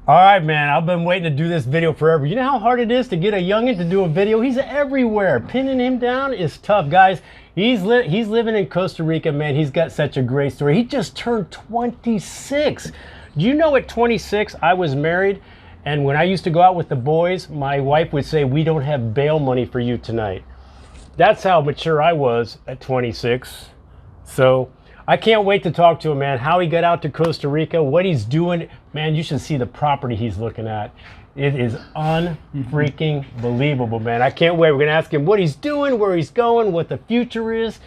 All right, man, I've been waiting to do this video forever. You know how hard it is to get a youngin to do a video? He's everywhere. Pinning him down is tough, guys. He's living in Costa Rica, man. He's got such a great story. He just turned 26. Do you know at 26, I was married, and when I used to go out with the boys, my wife would say, "We don't have bail money for you tonight." That's how mature I was at 26. So I can't wait to talk to him, man. How he got out to Costa Rica, what he's doing. Man, you should see the property he's looking at. It is unfreaking believable, man. I can't wait. We're gonna ask him what he's doing, where he's going, what the future is.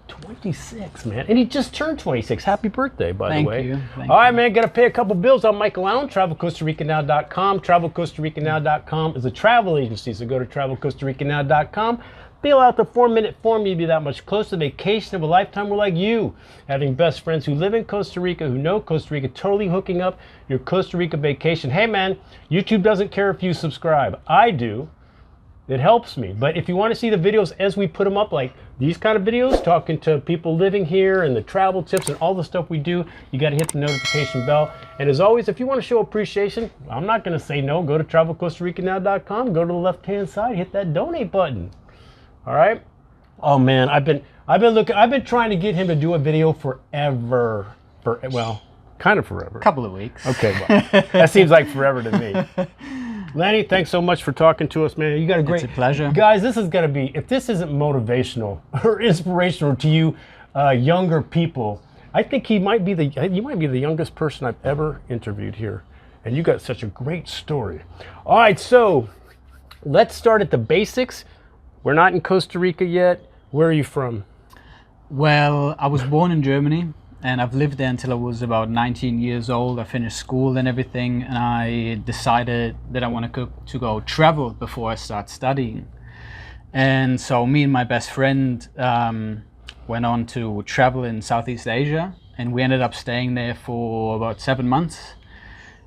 26, man. And he just turned 26. Happy birthday, by the way. Thank All right, you. man, gotta pay a couple bills. I'm Michael Allen, TravelCostaRicaNow.com. TravelCostaRicaNow.com is a travel agency, so go to TravelCostaRicaNow.com. Fill out the 4-minute form. You'll be that much closer to vacation of a lifetime. We're like you, having best friends who live in Costa Rica, who know Costa Rica, totally hooking up your Costa Rica vacation. Hey, man, YouTube doesn't care if you subscribe. I do. It helps me. But if you want to see the videos as we put them up, like these kind of videos, talking to people living here and the travel tips and all the stuff we do, you got to hit the notification bell. And as always, if you want to show appreciation, I'm not going to say no. Go to TravelCostaRicaNow.com. Go to the left-hand side, hit that donate button. All right. Oh man, I've been trying to get him to do a video forever. Well, kind of forever. Couple of weeks. Okay, well, that seems like forever to me. Lanny, thanks so much for talking to us, man. You got a great. It's a pleasure. Guys, this is gonna be, if this isn't motivational or inspirational to you younger people, I think you might be the youngest person I've ever interviewed here. And you got such a great story. All right, so let's start at the basics. We're not in Costa Rica yet. Where are you from? Well, I was born in Germany and I've lived there until I was about 19 years old. I finished school and everything, and I decided that I wanted to go travel before I start studying. And so me and my best friend went on to travel in Southeast Asia, and we ended up staying there for about 7 months.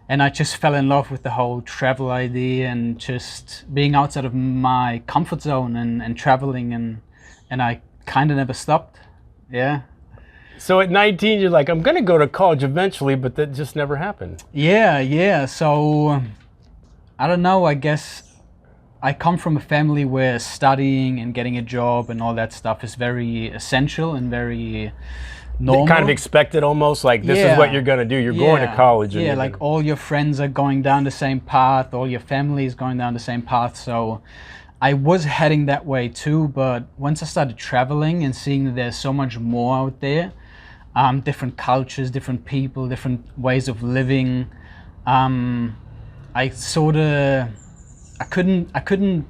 And I just fell in love with the whole travel idea and just being outside of my comfort zone and traveling, and I kind of never stopped. Yeah. So at 19, you're like, I'm going to go to college eventually, but that just never happened. Yeah. So I don't know, I guess I come from a family where studying and getting a job and all that stuff is very essential and very normal. Kind of expected almost, like this is what you're going to do. You're going to college. Yeah, like all your friends are going down the same path, all your family is going down the same path. So I was heading that way too, but once I started traveling and seeing that there's so much more out there, different cultures, different people, different ways of living, I couldn't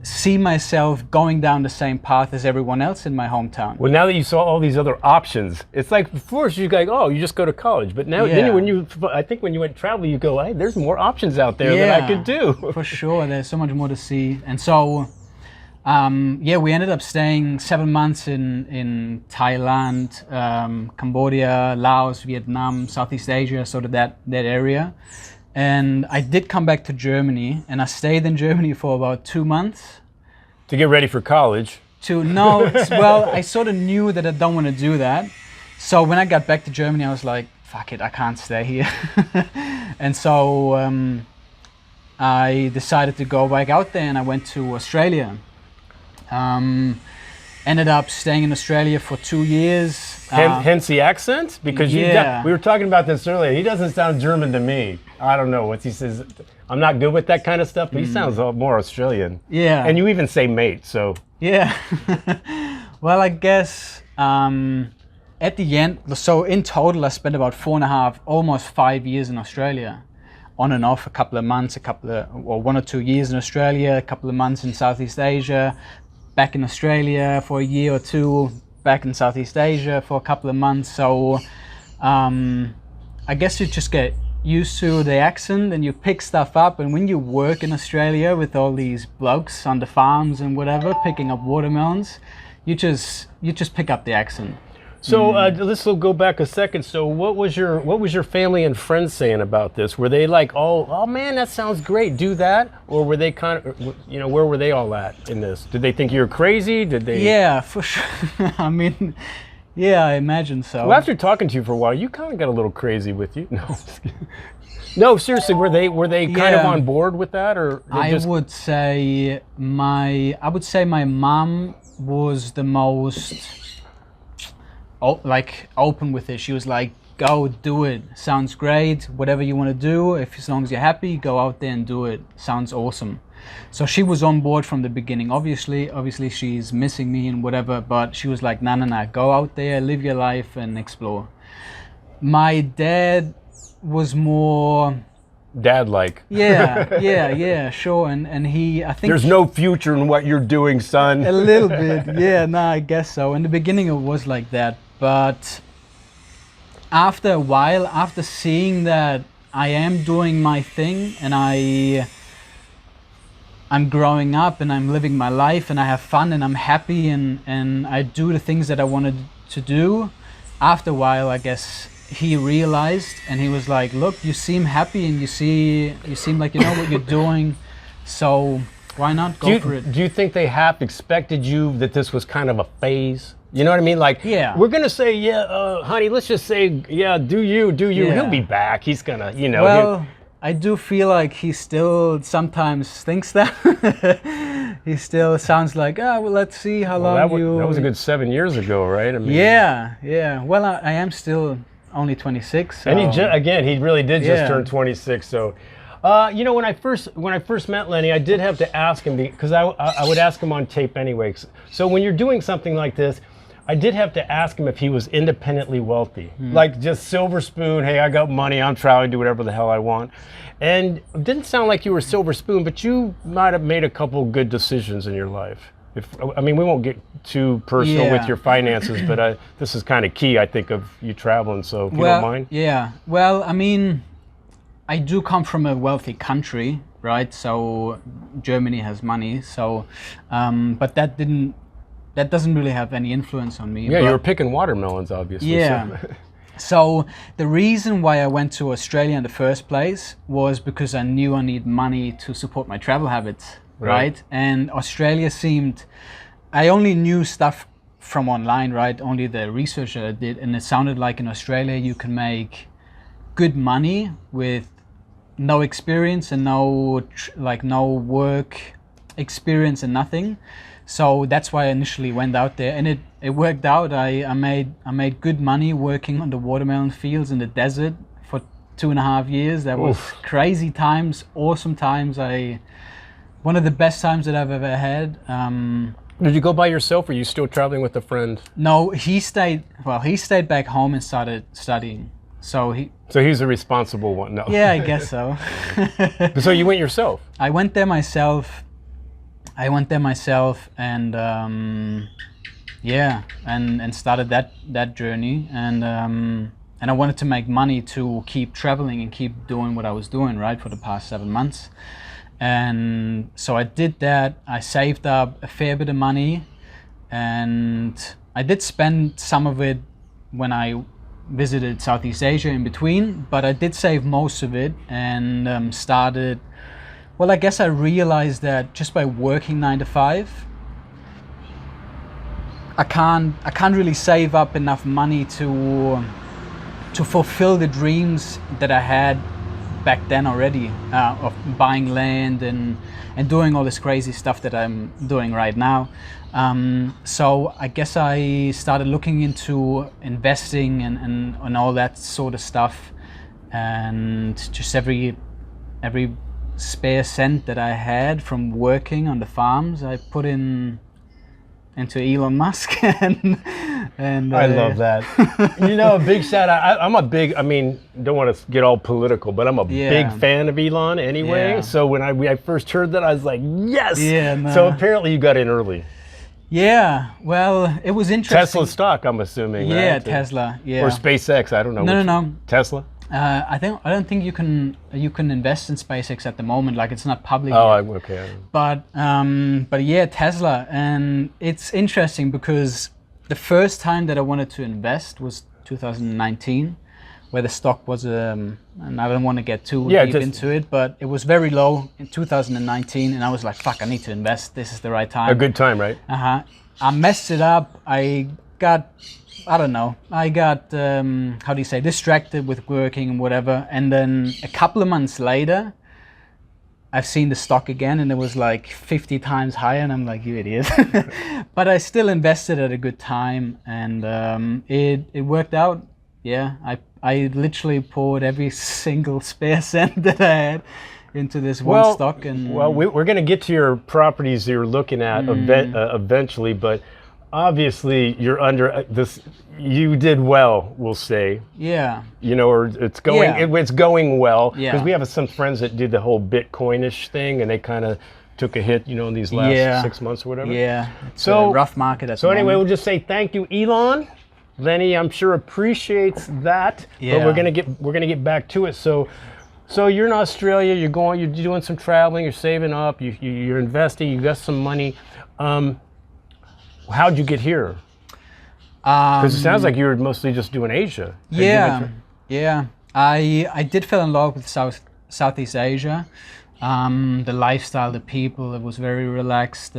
see myself going down the same path as everyone else in my hometown. Well, now that you saw all these other options, it's like before you go, oh, you just go to college. But now, then I think when you went travel, you go, hey, there's more options out there that I could do. For sure, there's so much more to see. And so, we ended up staying 7 months in Thailand, Cambodia, Laos, Vietnam, Southeast Asia, sort of that area. And I did come back to Germany, and I stayed in Germany for about 2 months. To get ready for college? Well, I sort of knew that I don't want to do that. So when I got back to Germany, I was like, fuck it, I can't stay here. And so I decided to go back out there, and I went to Australia. Ended up staying in Australia for 2 years. Hence the accent? Because we were talking about this earlier. He doesn't sound German to me. I don't know what he says. I'm not good with that kind of stuff, but he sounds more Australian. Yeah. And you even say mate, so. Yeah. Well, I guess at the end, so in total, I spent about 4.5, almost 5 years in Australia. On and off, a couple of months, 1 or 2 years in Australia, a couple of months in Southeast Asia, back in Australia for a year or two, back in Southeast Asia for a couple of months. So I guess you just get used to the accent and you pick stuff up. And when you work in Australia with all these blokes on the farms and whatever, picking up watermelons, you just pick up the accent. So let's go back a second. So what was your family and friends saying about this? Were they like, oh man, that sounds great, do that? Or were they kind of, where were they all at in this? Did they think you were crazy? Did they? Yeah, for sure. I mean, Yeah, I imagine so. Well, after talking to you for a while, you kind of got a little crazy with you. No, no, seriously, were they kind of Yeah. on board with that, or they I just would say my mom was the most open with it. She was like, "Go do it. Sounds great. Whatever you want to do, if as long as you're happy, go out there and do it. Sounds awesome." So she was on board from the beginning. Obviously she's missing me and whatever, but she was like, "No, go out there, live your life and explore." My dad was more dad-like? yeah, sure. And he, I think There's no future in what you're doing, son. a little bit, yeah, no, I guess so. In the beginning it was like that, but after a while, after seeing that I am doing my thing and I'm growing up and I'm living my life and I have fun and I'm happy and I do the things that I wanted to do, after a while, I guess he realized and he was like, "Look, you seem happy and you seem like you know what you're doing, so why not go for it?" Do you think they half expected you that this was kind of a phase? You know what I mean? Like, Yeah. we're gonna say, yeah, honey, let's just say, yeah, do you. Yeah. He'll be back. He's gonna, you know. Well, I do feel like he still sometimes thinks that. He still sounds like, well, let's see how long that you... was a good 7 years ago, right? I mean, Yeah. Well, I am still only 26. So. and again, he really did just Yeah. turn 26. So, you know, when I first met Lenny, I did have to ask him because I would ask him on tape anyway. So when you're doing something like this, I did have to ask him if he was independently wealthy, like just silver spoon. Hey, I got money. I'm traveling, do whatever the hell I want. And it didn't sound like you were silver spoon, but you might have made a couple good decisions in your life. I mean, we won't get too personal with your finances, but this is kind of key, I think, of you traveling. So if you don't mind. Yeah. Well, I mean, I do come from a wealthy country, right? So Germany has money. So, but that doesn't really have any influence on me. Yeah, you were picking watermelons, obviously. Yeah. So. So the reason why I went to Australia in the first place was because I knew I need money to support my travel habits, right? And Australia seemed, I only knew stuff from online, right? Only the research that I did, and it sounded like in Australia you can make good money with no experience and no work experience and nothing. So that's why I initially went out there, and it worked out. I made good money working on the watermelon fields in the desert for 2.5 years. That was crazy times, awesome times. One of the best times that I've ever had. Did you go by yourself, or are you still traveling with a friend? No, he stayed back home and started studying. So he's a responsible one. No. Yeah, I guess so. So you went yourself? I went there myself and and started that journey, and I wanted to make money to keep traveling and keep doing what I was doing, right, for the past 7 months. And so I did that. I saved up a fair bit of money, and I did spend some of it when I visited Southeast Asia in between, but I did save most of it and started. Well, I guess I realized that just by working 9 to 5, I can't really save up enough money to fulfill the dreams that I had back then already, of buying land and doing all this crazy stuff that I'm doing right now. So I guess I started looking into investing and all that sort of stuff, and just every spare cent that I had from working on the farms, I put into Elon Musk, and I love that. You know, a big shout out. I'm a big, I mean, don't want to get all political, but I'm a big fan of Elon anyway. Yeah. So when I first heard that, I was like, yes. Yeah. No. So apparently you got in early. Yeah. Well, it was interesting. Tesla stock, I'm assuming. Yeah, right? Tesla. Yeah. Or SpaceX. I don't know. No. Tesla. I don't think you can invest in SpaceX at the moment. Like, it's not public Oh, yet. okay. But yeah, Tesla, and it's interesting because the first time that I wanted to invest was 2019, where the stock was and I don't want to get too deep into it, but it was very low in 2019, and I was like, fuck, I need to invest. This is the right time. A good time, right? I messed it up. I got, I don't know, I got, how do you say, distracted with working and whatever. And then a couple of months later, I've seen the stock again and it was like 50 times higher, and I'm like, you idiot. But I still invested at a good time, and it worked out. Yeah, I literally poured every single spare cent that I had into this one stock. And we're going to get to your properties you're looking at eventually, but obviously you're under this. You did well, we'll say. Yeah. You know, or it's going. It's going well because Yeah. we have some friends that did the whole Bitcoinish thing, and they kind of took a hit, you know, in these last 6 months or whatever. Yeah. It's So a rough market at So the anyway, moment. we'll just say thank you, Elon. Lenny, I'm sure appreciates that. Yeah. But we're gonna get back to it. So you're in Australia. You're doing some traveling. You're saving up. You're investing. You got some money. How'd you get here? Because it sounds like you were mostly just doing Asia. Yeah. I did fall in love with Southeast Asia. The lifestyle, the people, it was very relaxed,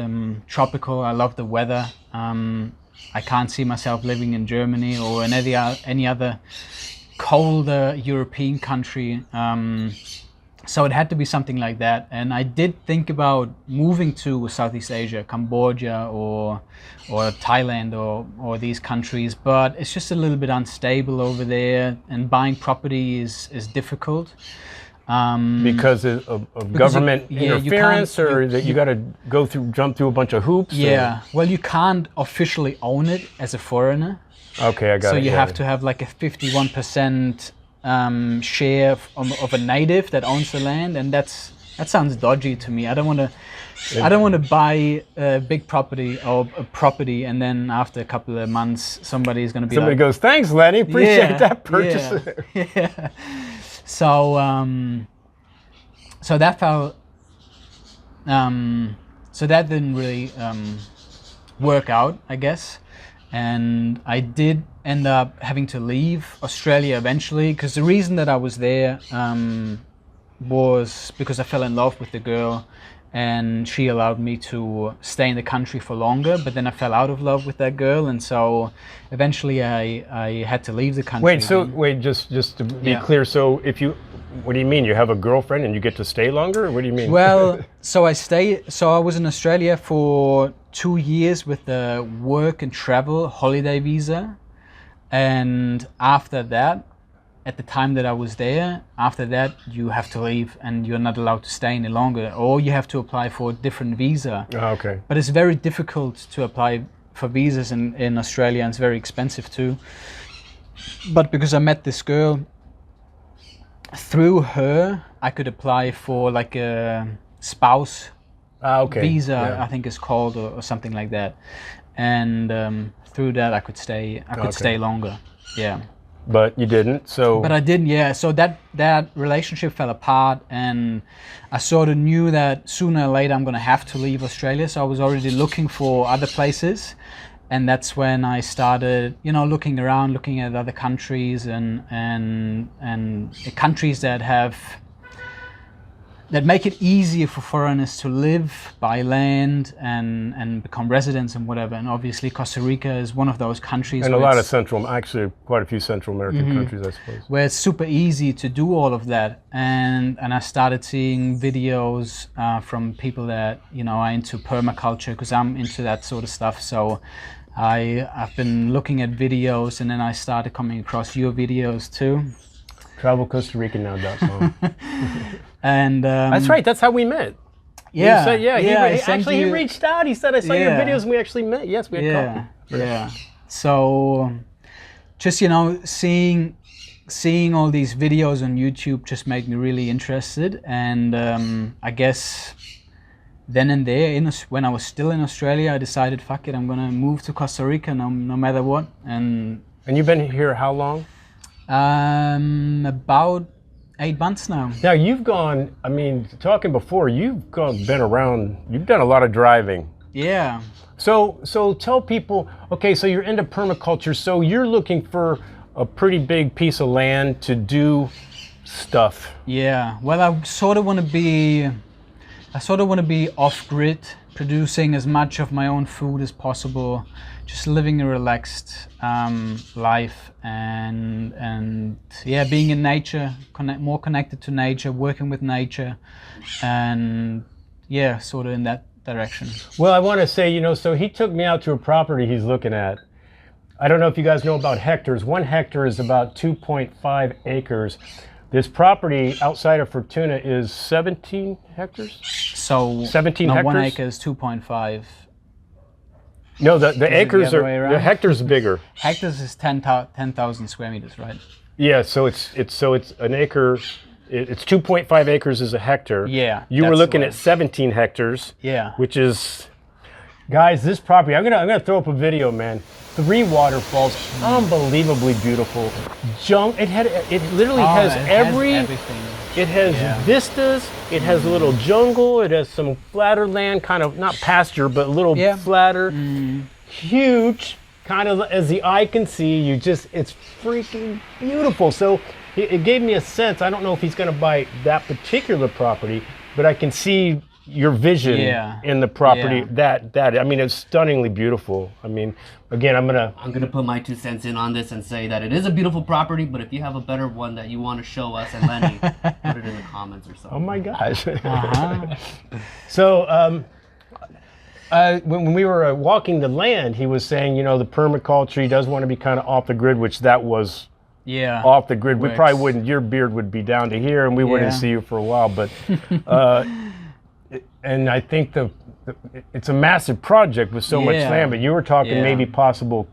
tropical. I love the weather. I can't see myself living in Germany or in any other colder European country. So it had to be something like that. And I did think about moving to Southeast Asia, Cambodia or Thailand or these countries, but it's just a little bit unstable over there, and buying property is difficult. Because of government interference, or that you got to jump through a bunch of hoops? Yeah, well, you can't officially own it as a foreigner. Okay, I got it. So you have to have like a 51% share of a native that owns the land, and that sounds dodgy to me. I don't want to buy a big property or a property, and then after a couple of months, somebody's going to be somebody goes, "Thanks, Lenny, appreciate that purchase." Yeah. So that felt. So that didn't really work out, I guess. And I did end up having to leave Australia eventually, because the reason that I was there was because I fell in love with the girl, and she allowed me to stay in the country for longer. But then I fell out of love with that girl, and so eventually I had to leave the country. Just to be clear. So what do you mean? You have a girlfriend and you get to stay longer? Or what do you mean? Well, so I was in Australia for 2 years with the work and travel holiday visa. And after that, at the time that I was there, after that, you have to leave and you're not allowed to stay any longer, or you have to apply for a different visa. Oh, okay. But it's very difficult to apply for visas in Australia, and it's very expensive too. But because I met this girl, through her, I could apply for like a spouse visa, Yeah. I think it's called, or something like that. And through that, I could stay longer. Yeah. But you didn't. So. But I didn't. Yeah. So that relationship fell apart, and I sort of knew that sooner or later I'm going to have to leave Australia. So I was already looking for other places. And that's when I started, looking around, looking at other countries and countries that make it easier for foreigners to live, buy land, and become residents and whatever. And obviously Costa Rica is one of those countries. And actually quite a few Central American countries, I suppose. Where it's super easy to do all of that. And I started seeing videos from people that, are into permaculture, because I'm into that sort of stuff. So I've been looking at videos, and then I started coming across your videos too. TravelCostaRicaNow.com. And that's right. That's how we met. Yeah. You said, he he reached out. He said, "I saw your videos, and we actually met." Yes, we had coffee. Yeah. So, just seeing all these videos on YouTube just made me really interested, and I guess then and there, when I was still in Australia, I decided, fuck it, I'm gonna move to Costa Rica no matter what. And you've been here how long? About 8 months now. Now you've gone. I mean, talking before, been around. You've done a lot of driving. Yeah. So tell people. Okay, so you're into permaculture. So you're looking for a pretty big piece of land to do stuff. Yeah. Well, I sort of want to be off-grid, producing as much of my own food as possible, just living a relaxed life, and yeah, being in nature, more connected to nature, working with nature, and yeah, sort of in that direction. Well, I want to say, you know, so he took me out to a property he's looking at. I don't know if you guys know about hectares. 1 hectare is about 2.5 acres. This property outside of Fortuna is 17 hectares? So 17 no, hectares? 1 acre is 2.5. No, the acres the other way are, around? the hectares bigger. Hectares is 10,000 square meters, right? Yeah, so it's an acre, it's 2.5 acres is a hectare. Yeah. You were that's looking the at 17 hectares. Yeah. Which is, guys, this property, I'm gonna throw up a video, man. 3 waterfalls, unbelievably beautiful. It literally has everything. It has vistas, it has a little jungle, it has some flatter land, kind of, not pasture, but a little flatter. Huge, kind of as the eye can see, it's freaking beautiful. So it gave me a sense, I don't know if he's gonna buy that particular property, but I can see your vision in the property. That I mean, it's stunningly beautiful. I mean, again, I'm gonna put my 2 cents in on this and say that it is a beautiful property, but if you have a better one that you want to show us and Lenny, put it in the comments or something. Oh my gosh. So when we were walking the land, he was saying, you know, the permaculture, he does want to be kind of off the grid, which that was off the grid. We probably wouldn't, your beard would be down to here and we wouldn't see you for a while, but and I think it's a massive project with so much land, but you were talking maybe possible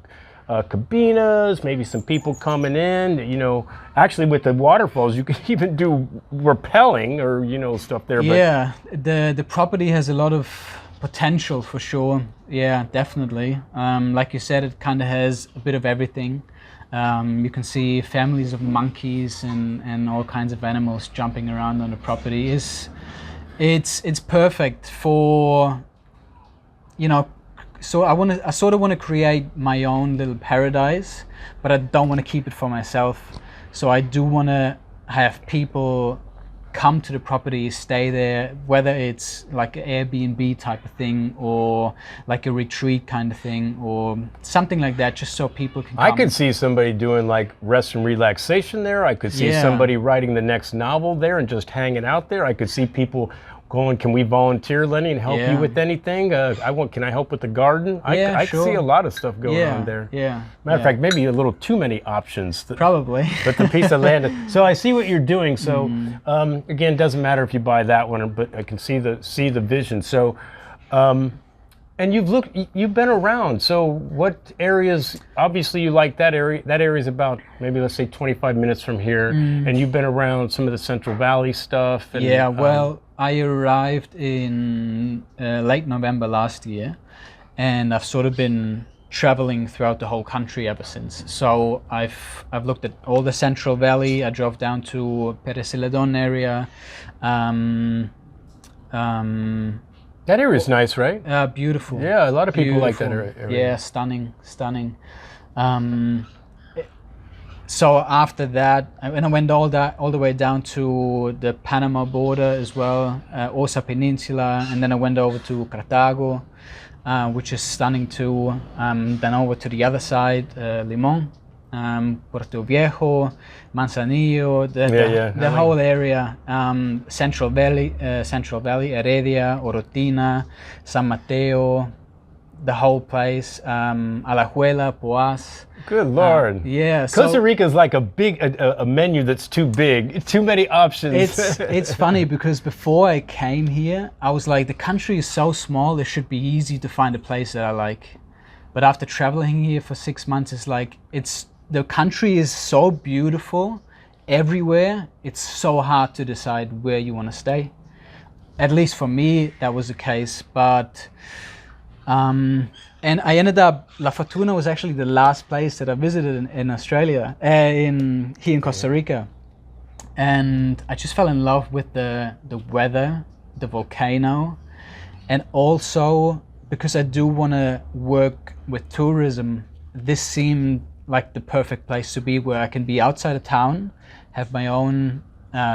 cabinas, maybe some people coming in, you know, actually with the waterfalls, you can even do rappelling or, you know, stuff there. Yeah, the property has a lot of potential for sure. Yeah, definitely. Like you said, it kind of has a bit of everything. You can see families of monkeys and all kinds of animals jumping around on the property. It's perfect for, you know, so I sort of want to create my own little paradise, but I don't want to keep it for myself. So I do want to have people come to the property, stay there, whether it's like an Airbnb type of thing or like a retreat kind of thing or something like that, just so people can come. I could see somebody doing like rest and relaxation there. I could see somebody writing the next novel there and just hanging out there. I could see people going, can we volunteer, Lenny, and help you with anything? Can I help with the garden? I see a lot of stuff going on there. Matter of fact, maybe a little too many options. Probably. But the piece of land. So I see what you're doing. So again, it doesn't matter if you buy that one, but I can see the vision. So, and you've been around. So what areas? Obviously, you like that area. That area is about maybe let's say 25 minutes from here, and you've been around some of the Central Valley stuff. And, well, I arrived in late November last year, and I've sort of been traveling throughout the whole country ever since. So I've looked at all the Central Valley. I drove down to Perez-Celedon area. That area is nice, right? Beautiful. Yeah, a lot of people like that area. Yeah, stunning. So after that, and I went all the way down to the Panama border as well, Osa Peninsula, and then I went over to Cartago, which is stunning too. Then over to the other side, Limón, Puerto Viejo, Manzanillo, the whole area, Central Valley, Heredia, Orotina, San Mateo, the whole place, Alajuela, Poás. Good Lord. Costa Rica is like a menu that's too big, too many options. It's funny because before I came here, I was like, the country is so small, it should be easy to find a place that I like. But after traveling here for 6 months, it's like, the country is so beautiful everywhere, it's so hard to decide where you want to stay. At least for me, that was the case. But and I ended up, La Fortuna was actually the last place that I visited in Australia, here in Costa Rica. And I just fell in love with the weather, the volcano, and also because I do want to work with tourism, this seemed like the perfect place to be, where I can be outside of town, have my own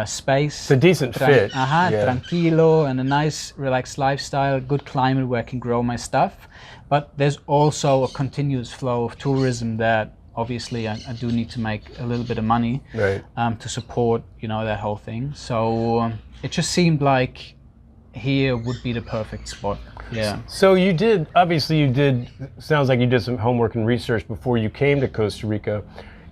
space. It's a decent fit. Yeah. Tranquilo, and a nice, relaxed lifestyle, good climate where I can grow my stuff. But there's also a continuous flow of tourism that obviously I do need to make a little bit of money Right. to support, that whole thing. So it just seemed like here would be the perfect spot. Yeah. So sounds like you did some homework and research before you came to Costa Rica.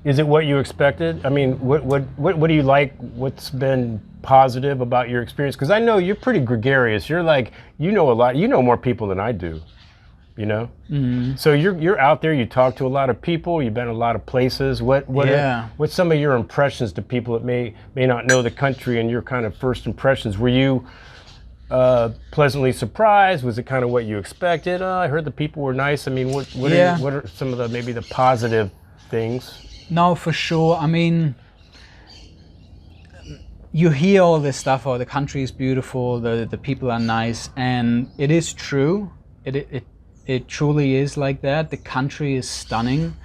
Is it what you expected? I mean, what do you like? What's been positive about your experience? Because I know you're pretty gregarious. You're like, you know a lot. You know more people than I do. Mm-hmm. So you're out there. You talk to a lot of people. You've been a lot of places. What's some of your impressions to people that may not know the country and your kind of first impressions? Were you pleasantly surprised? Was it kind of what you expected? I heard the people were nice. I mean, what are some of maybe the positive things? No, for sure. I mean, you hear all this stuff, the country is beautiful, the people are nice, and it is true. It truly is like that. The country is stunning.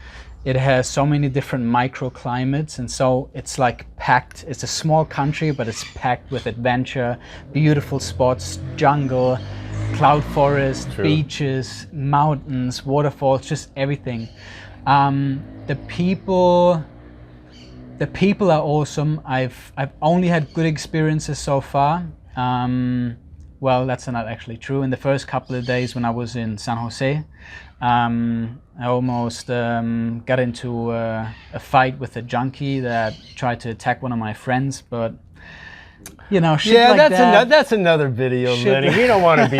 It has so many different microclimates, and so it's like packed. It's a small country, but it's packed with adventure, beautiful spots, jungle, cloud forest, True. Beaches, mountains, waterfalls, just everything. The people are awesome. I've only had good experiences so far. Well, that's not actually true. In the first couple of days when I was in San Jose, I almost got into a fight with a junkie that tried to attack one of my friends, but shit like that. That's another video, Lenny. We don't want to be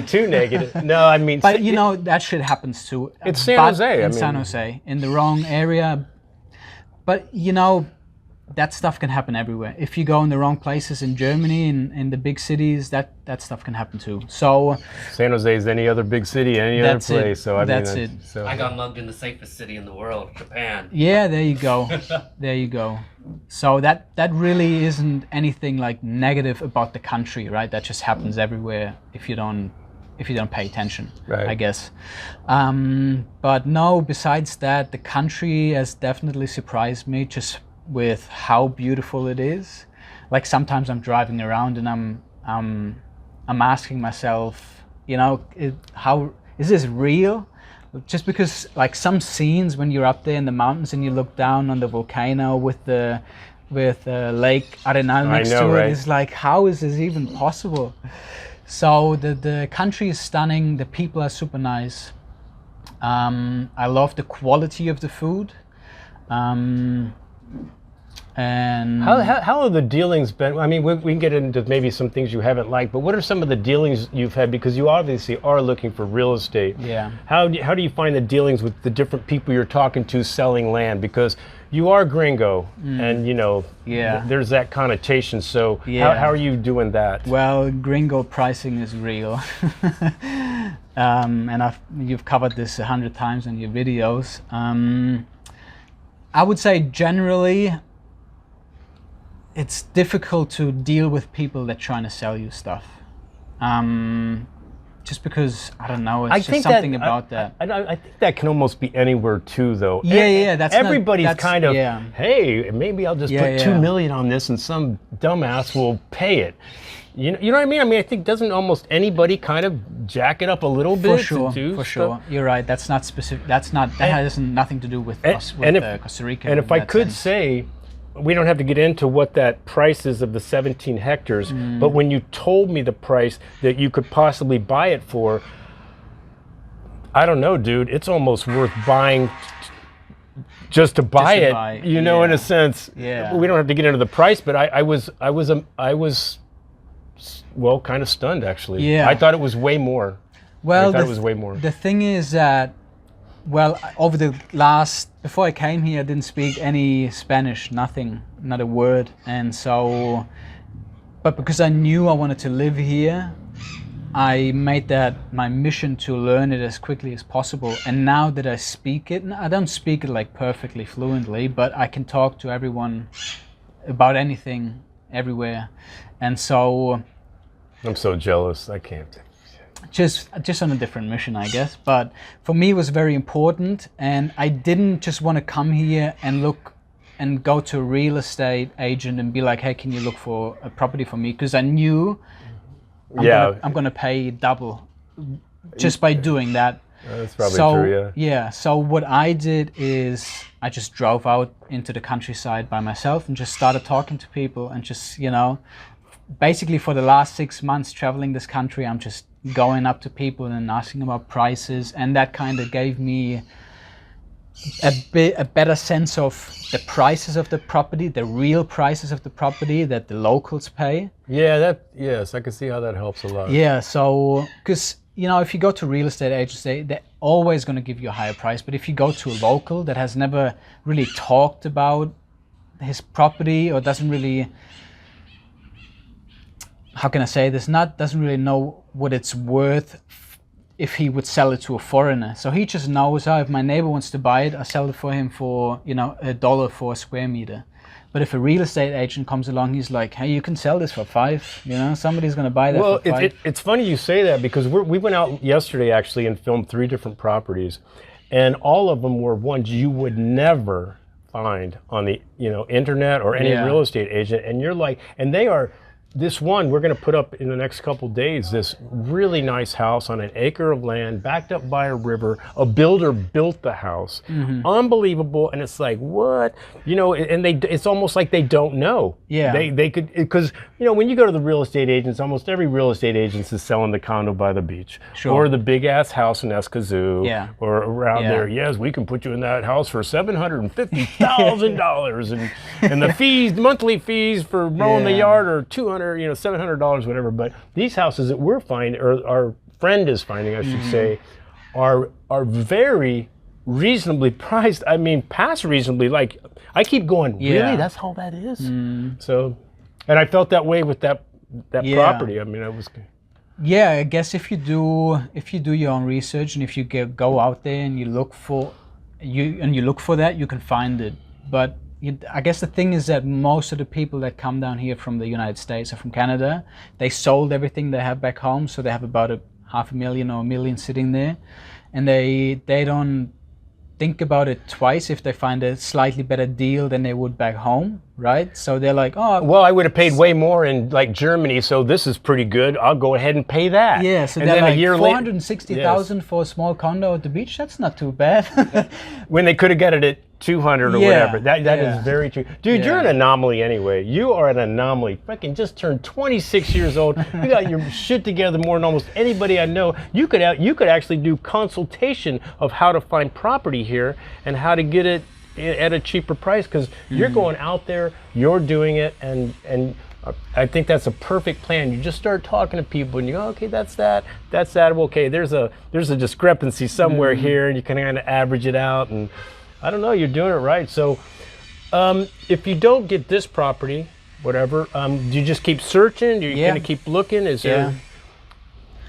too negative. No, I mean, but that shit happens too. It's San Jose. San Jose, in the wrong area. But that stuff can happen everywhere. If you go in the wrong places in Germany, in the big cities, that stuff can happen too. So San Jose is any other big city, any other place. So that's it. So I got mugged in the safest city in the world, Japan. Yeah, there you go. There you go. So that really isn't anything like negative about the country, right? That just happens everywhere if you don't pay attention, right. I guess. But no, besides that, the country has definitely surprised me just with how beautiful it is. Like sometimes I'm driving around and I'm asking myself, how is this real? Just because like some scenes when you're up there in the mountains and you look down on the volcano with Lake Arenal next to it, it's like, how is this even possible? So the country is stunning. The people are super nice. I love the quality of the food. And how have the dealings been? I mean, we can get into maybe some things you haven't liked, but what are some of the dealings you've had? Because you obviously are looking for real estate. Yeah. How do you find the dealings with the different people you're talking to selling land? Because you are gringo, and there's that connotation. So how are you doing that? Well, gringo pricing is real, and you've covered this 100 times in your videos. I would say generally, it's difficult to deal with people that are trying to sell you stuff. Just because, I don't know, it's just something about that. I think that can almost be anywhere too, though. Yeah, everybody's kind of, hey, maybe I'll just put $2 million on this and some dumbass will pay it. You know what I mean? I mean, I think doesn't almost anybody kind of jack it up a little bit? For sure. You're right. That's not specific. That has nothing to do with us, Costa Rica. And if I could say, we don't have to get into what that price is of the 17 hectares, but when you told me the price that you could possibly buy it for, I don't know, dude, it's almost worth buying just to buy it, in a sense. Yeah. We don't have to get into the price, but I was well, kind of stunned actually. Yeah. I thought it was way more. Well, it was way more. The thing is that, before I came here, I didn't speak any Spanish, nothing, not a word. And so, but because I knew I wanted to live here, I made that my mission to learn it as quickly as possible. And now that I speak it, I don't speak it like perfectly fluently, but I can talk to everyone about anything, everywhere. And so, I'm so jealous. I can't. Just on a different mission, I guess. But for me, it was very important, and I didn't just want to come here and look and go to a real estate agent and be like, hey, can you look for a property for me? Because I knew I'm gonna pay double just by doing that. That's probably true, yeah. So what I did is I just drove out into the countryside by myself and just started talking to people and just, basically for the last 6 months traveling this country, I'm just going up to people and asking about prices, and that kind of gave me a better sense of the prices of the property, the real prices of the property that the locals pay. Yes, I can see how that helps a lot. Yeah, so because if you go to real estate agents, they're always going to give you a higher price. But if you go to a local that has never really talked about his property or doesn't really, how can I say this, doesn't really know what it's worth if he would sell it to a foreigner. So he just knows, if my neighbor wants to buy it, I sell it for him for, $1 for a square meter. But if a real estate agent comes along, he's like, hey, you can sell this for $5. Somebody's going to buy that for $5. It's funny you say that, because we went out yesterday actually and filmed 3 different properties, and all of them were ones you would never find on the internet or any real estate agent. And you're like, and they are. This one we're going to put up in the next couple days, this really nice house on an acre of land backed up by a river. A builder built the house. Unbelievable. And it's like, what? And it's almost like they don't know. Yeah. They could, because, when you go to the real estate agents, almost every real estate agent is selling the condo by the beach. Sure. Or the big ass house in Escazú. Yeah. Or around there. Yes, we can put you in that house for $750,000. and the fees, monthly fees for mowing the yard are $700, whatever. But these houses that we're finding, or our friend is finding, I should say, are very reasonably priced. I mean, past reasonably. Like, I keep going, really? That's all that is? So, and I felt that way with that property. I mean, I was. Yeah, I guess if you do your own research, and if you go out there and you look for that, you can find it. But I guess the thing is that most of the people that come down here from the United States or from Canada, they sold everything they have back home, so they have about $500,000 or $1 million sitting there, and they don't think about it twice if they find a slightly better deal than they would back home, right? So they're like, oh, well, I would have paid way more in like Germany, so this is pretty good. I'll go ahead and pay that. Yeah, so and they're then like, a year $460,000 for a small condo at the beach. That's not too bad. When they could have got it at 200 or whatever. That is very true. Dude, you're an anomaly anyway. You are an anomaly. Fucking just turned 26 years old. You got your shit together more than almost anybody I know. You could actually do consultation of how to find property here and how to get it at a cheaper price, because you're going out there, you're doing it, and I think that's a perfect plan. You just start talking to people and you go, okay, that's that. Okay, there's a discrepancy somewhere here, and you can kind of average it out, and I don't know, you're doing it right. So if you don't get this property, whatever, do you just keep searching? Do you kind of keep looking? Is there?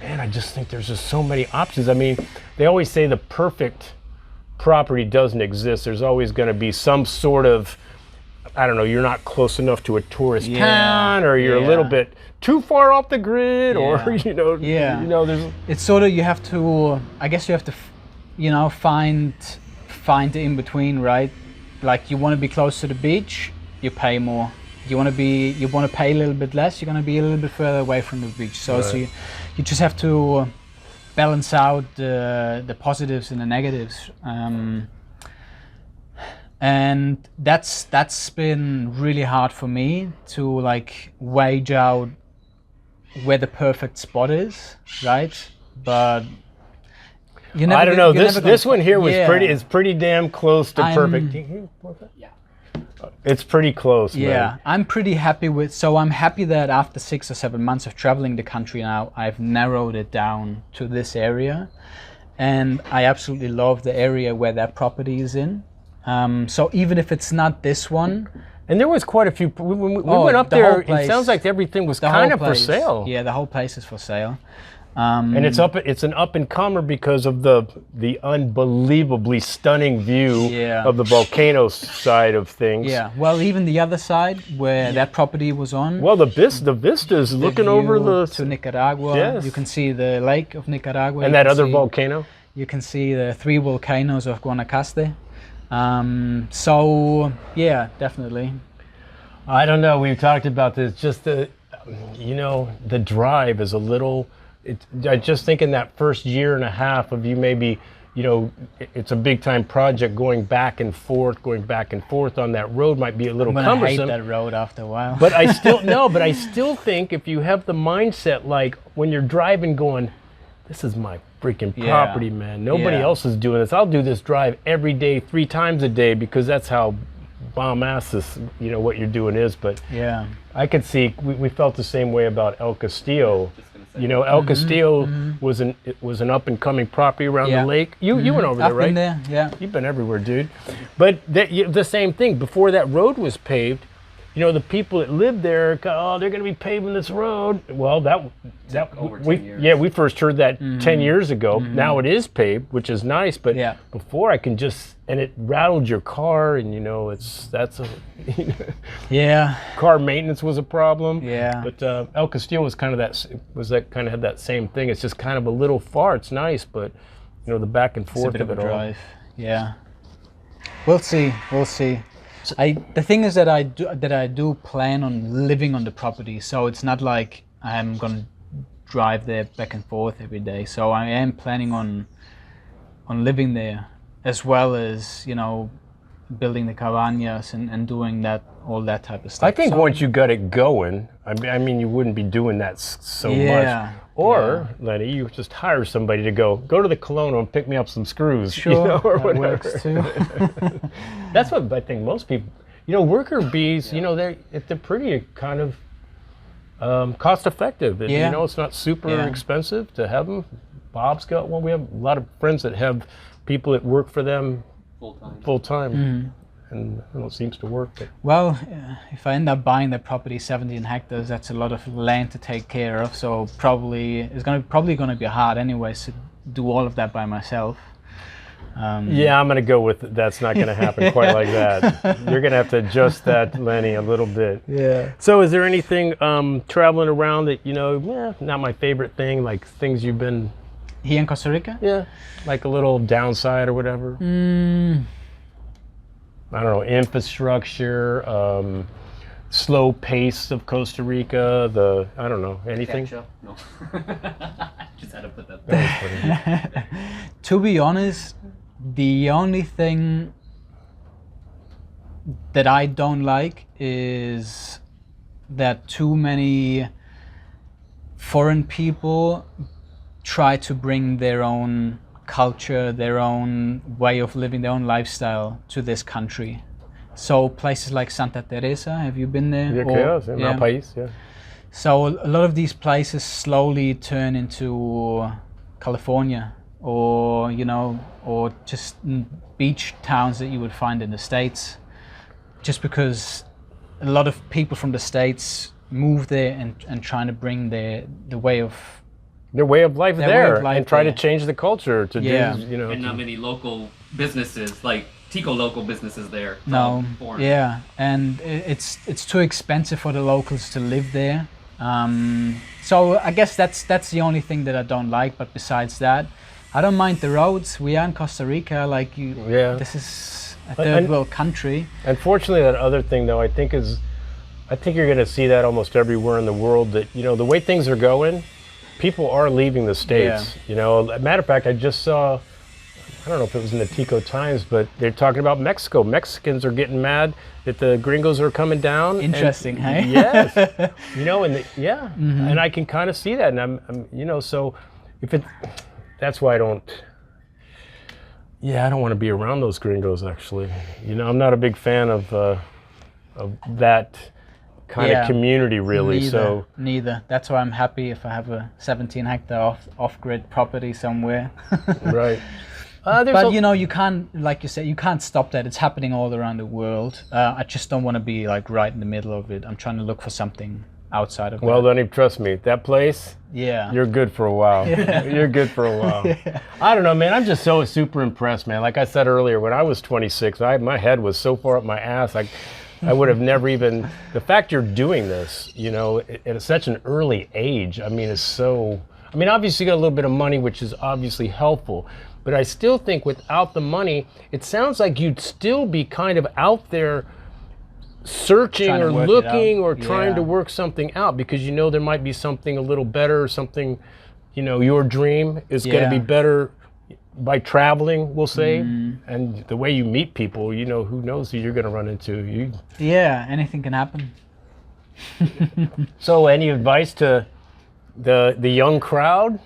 Man, I just think there's just so many options. I mean, they always say the perfect property doesn't exist. There's always going to be some sort of, I don't know, you're not close enough to a tourist town, or you're a little bit too far off the grid, or there's. It's sort of, you have to find the in between, right? Like, you want to be close to the beach, you pay more. You want to pay a little bit less, you're going to be a little bit further away from the beach. So you just have to balance out the positives and the negatives. And that's been really hard for me to like wage out where the perfect spot is, right? But I don't know. This one here was pretty damn close to perfect. Yeah. It's pretty close, man. I'm pretty happy I'm happy that after 6 or 7 months of traveling the country now, I've narrowed it down to this area. And I absolutely love the area where that property is in. So even if it's not this one. And there was quite a few, we went up there, it sounds like everything was kind of for sale. Yeah, the whole place is for sale. And it's an up and comer because of the unbelievably stunning view of the volcano side of things. Yeah, well, even the other side where that property was on. Well, the vistas looking over to Nicaragua. Yes. You can see the lake of Nicaragua. And that other volcano. You can see the 3 volcanoes of Guanacaste. So yeah, definitely. I don't know. We've talked about this. Just the drive is a little. I just think in that first year and a half of you maybe, it's a big time project going back and forth on that road might be a little I'm gonna cumbersome. hate that road after a while. But I still no. But I still think if you have the mindset like when you're driving, going, this is my freaking property, man. Nobody else is doing this. I'll do this drive every day, 3 times a day, because that's how bomb ass this, what you're doing is. But yeah, I could see we felt the same way about El Castillo. El Castillo was an up and coming property around the lake. You went over there, I've right? been there, yeah. You've been everywhere, dude. But the same thing. Before that road was paved, the people that lived there, they're going to be paving this road. Well, we first heard that 10 years ago. Now it is paved, which is nice. But before I can and it rattled your car, and car maintenance was a problem. Yeah. But El Castillo was kind of had that same thing. It's just kind of a little far. It's nice, but the back and forth it's a bit of of it a all. drive. Yeah. We'll see. The thing is that I do plan on living on the property, so it's not like I'm gonna drive there back and forth every day. So I am planning on living there, as well as building the cabañas and doing all that type of stuff. I think once you got it going, I mean, you wouldn't be doing that so much. Or, Lenny, you just hire somebody to go to the Colonna and pick me up some screws. Sure, or that whatever. works too. That's what I think most people, worker bees, they're pretty kind of cost effective. It's not super expensive to have them. Bob's got one. We have a lot of friends that have people that work for them full time. And it seems to work. But. Well, if I end up buying that property, 17 hectares, that's a lot of land to take care of. So it's probably going to be hard anyways to do all of that by myself. I'm going to go with that's not going to happen quite like that. You're going to have to adjust that, Lenny, a little bit. Yeah. So is there anything traveling around that, not my favorite thing, like things you've been... Here in Costa Rica? Yeah. Like a little downside or whatever? I don't know, infrastructure, slow pace of Costa Rica, I don't know, anything? No. Just had to put that there. To be honest, the only thing that I don't like is that too many foreign people try to bring their own culture, their own way of living, their own lifestyle to this country. So places like Santa Teresa, have you been there? Yeah, país, yeah. So a lot of these places slowly turn into California, or or just beach towns that you would find in the States, just because a lot of people from the States move there and trying to bring their way of life there and try to change the culture to do, And not many local businesses, like Tico local businesses there. No, and it's too expensive for the locals to live there. So I guess that's the only thing that I don't like. But besides that, I don't mind the roads. We are in Costa Rica, this is a third world country. Unfortunately, that other thing though, I think you're going to see that almost everywhere in the world. That the way things are going. People are leaving the States, Matter of fact, I just saw, I don't know if it was in the Tico Times, but they're talking about Mexico. Mexicans are getting mad that the gringos are coming down. Interesting, hey? Yes. And I can kind of see that. And I'm so that's why I don't want to be around those gringos, actually. I'm not a big fan of that kind of community, really. Neither. That's why I'm happy if I have a 17 hectare off-grid property somewhere. Right. But you can't, like you said, you can't stop that. It's happening all around the world. I just don't want to be right in the middle of it. I'm trying to look for something outside of Well, then trust me, that place, you're good for a while. You're good for a while. I don't know, man. I'm just so super impressed, man. Like I said earlier, when I was 26, my head was so far up my ass. I would have never even, the fact you're doing this, at such an early age, is so, obviously you got a little bit of money, which is obviously helpful, But I still think without the money, it sounds like you'd still be kind of out there searching Trying to or work it looking out. or trying to Yeah. work something out, because you know there might be something a little better, something, you know, your dream is going to be Yeah. better by traveling, we'll say. Mm-hmm. And the way you meet people, you know, who knows who you're going to run into. Yeah, anything can happen. So any advice to the young crowd?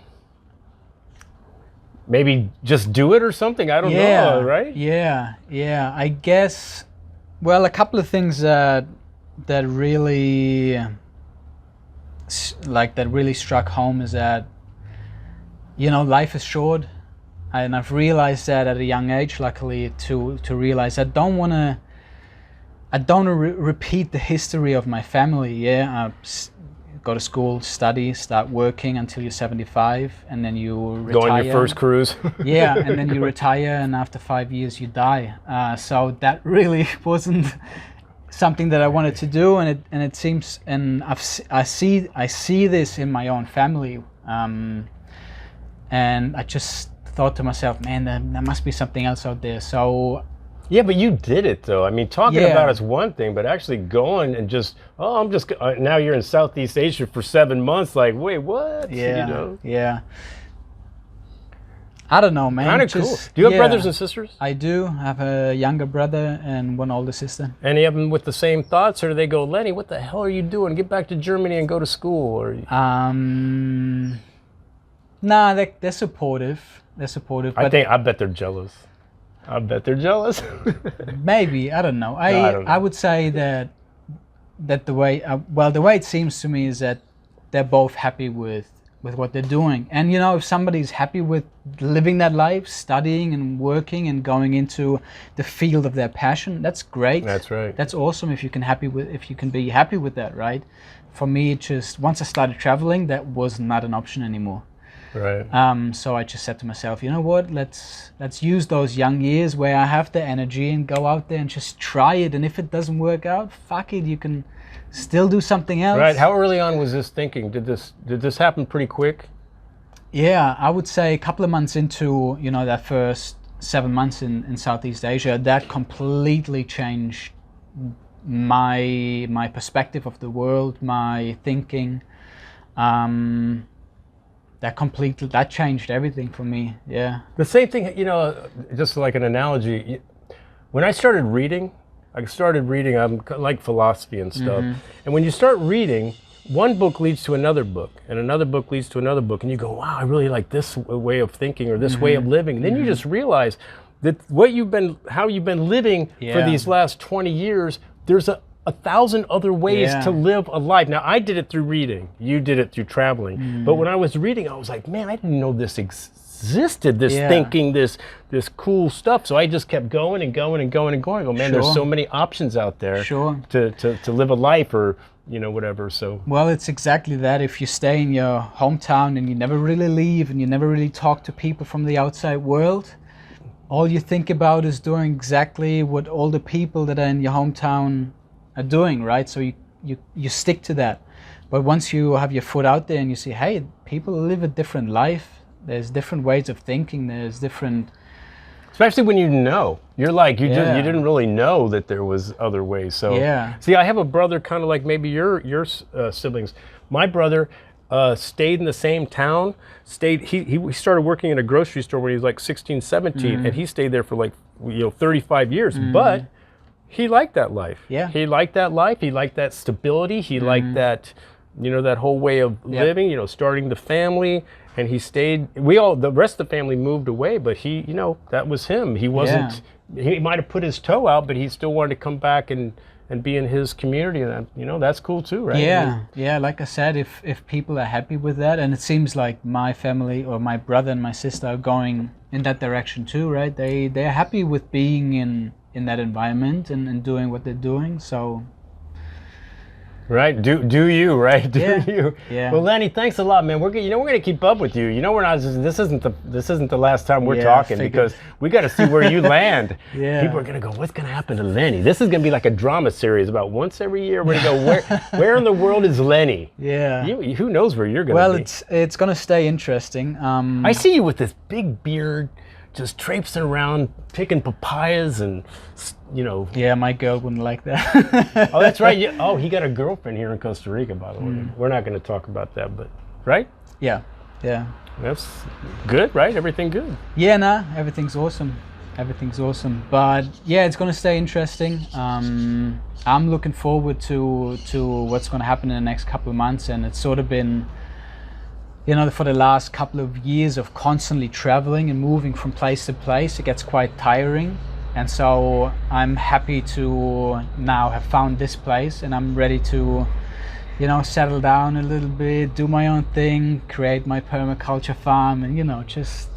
Maybe just do it or something. I don't know, right? Yeah. I guess, well, a couple of things that really, that really struck home is that, you know, life is short, and I've realized that at a young age. Luckily, to realize I don't want to repeat the history of my family. Yeah, go to school, study, start working until you're 75, and then you retire. Go on your first cruise. Yeah, and then you retire, and after 5 years you die. So that really wasn't something that I wanted to do, and it seems, and I see this in my own family, and I just thought to myself, man, there must be something else out there. So. Yeah, but you did it though. I mean, talking Yeah. about it's one thing, but actually going and just, now you're in Southeast Asia for 7 months. Like, wait, what? Yeah, You know? yeah. I don't know, man. Kind of cool. Just- Do you have yeah, brothers and sisters? I do. I have a younger brother and one older sister. Any of them with the same thoughts, or do they go, Lenny, what the hell are you doing? Get back to Germany and go to school? Or Nah, they're supportive. They're supportive. But I bet they're jealous. I bet they're jealous. maybe, I don't know. I don't know. I would say that the way it seems to me is that they're both happy with what they're doing. And you know, if somebody's happy with living that life, studying and working and going into the field of their passion, that's great. That's right. That's awesome if you can be happy with that, right? For me, once I started traveling, that was not an option anymore. Right. So I just said to myself, you know what? Let's use those young years where I have the energy and go out there and just try it. And if it doesn't work out, fuck it. You can still do something else. Right. How early on was this thinking? Did this happen pretty quick? Yeah, I would say a couple of months into, you know, that first 7 months in Southeast Asia, that completely changed my perspective of the world, my thinking. That changed everything for me. Yeah. The same thing, you know, just like an analogy. When I started reading, I'm like philosophy and stuff. And when you start reading, one book leads to another book, and another book leads to another book, and you go, wow, I really like this way of thinking or this way of living. And then you just realize that how you've been living for these last 20 years, there's a 1,000 other ways to live a life. Now, I did it through reading. You did it through traveling. But when I was reading, I was like, man, I didn't know this existed, this thinking, this cool stuff. So I just kept going and going and going and going. Oh, man, there's so many options out there to live a life, or, you know, whatever. So. Well, it's exactly that. If you stay in your hometown and you never really leave and you never really talk to people from the outside world, all you think about is doing exactly what all the people that are in your hometown are doing, right? So you stick to that. But once you have your foot out there and you see, hey, people live a different life, there's different ways of thinking, there's different, especially when you know, you're like, you didn't really know that there was other ways. So see, I have a brother kind of like maybe your siblings. My brother stayed in the same town, he started working in a grocery store when he was like 16, 17, and he stayed there for like, 35 years, but he liked that life. Yeah. He liked that life. He liked that stability. He liked that, that whole way of living, starting the family. And he stayed, the rest of the family moved away, but he, that was him. He wasn't, he might have put his toe out, but he still wanted to come back and be in his community. And, that's cool too, right? Yeah. Like I said, if people are happy with that, and it seems like my family or my brother and my sister are going in that direction too, right? They're happy with being in that environment and doing what they're doing. So right, do you, right? Do you? Yeah. Well, Lenny, thanks a lot, man. We're gonna keep up with you. We're not. This isn't the last time we're talking, because we got to see where you land. People are gonna go, what's gonna happen to Lenny? This is gonna be like a drama series about once every year. We're gonna go, where in the world is Lenny? Yeah. Who knows where you're gonna be? Well, it's gonna stay interesting. I see you with this big beard. just traipsing around picking papayas and, you know. Yeah, my girl wouldn't like that. Oh, that's right. Yeah. Oh, he got a girlfriend here in Costa Rica, by the way. We're not going to talk about that, but right? Yeah, yeah. That's good, right? Everything good. Yeah, nah, everything's awesome. Everything's awesome. But yeah, it's gonna stay interesting. I'm looking forward to what's gonna happen in the next couple of months, and it's sort of been, you know, for the last couple of years of constantly traveling and moving from place to place, it gets quite tiring. And so I'm happy to now have found this place, and I'm ready to, you know, settle down a little bit, do my own thing, create my permaculture farm, and, you know, just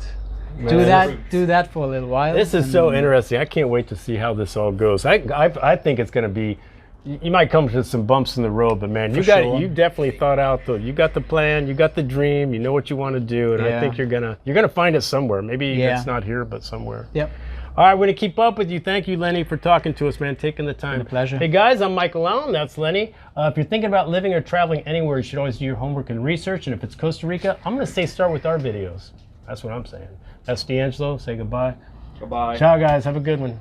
do that for a little while. This is so interesting. I can't wait to see how this all goes. I think it's going to be. You might come to some bumps in the road, but man, you definitely thought out you got the plan, you got the dream, you know what you want to do, and I think you're gonna find it somewhere. Maybe it's not here, but somewhere. Yep. All right, we're gonna keep up with you. Thank you, Lenny, for talking to us, man. Taking the time. It's a pleasure. Hey guys, I'm Michael Elon. That's Lenny. If you're thinking about living or traveling anywhere, you should always do your homework and research. And if it's Costa Rica, I'm gonna say start with our videos. That's what I'm saying. That's D'Angelo. Say goodbye. Goodbye. Ciao, guys. Have a good one.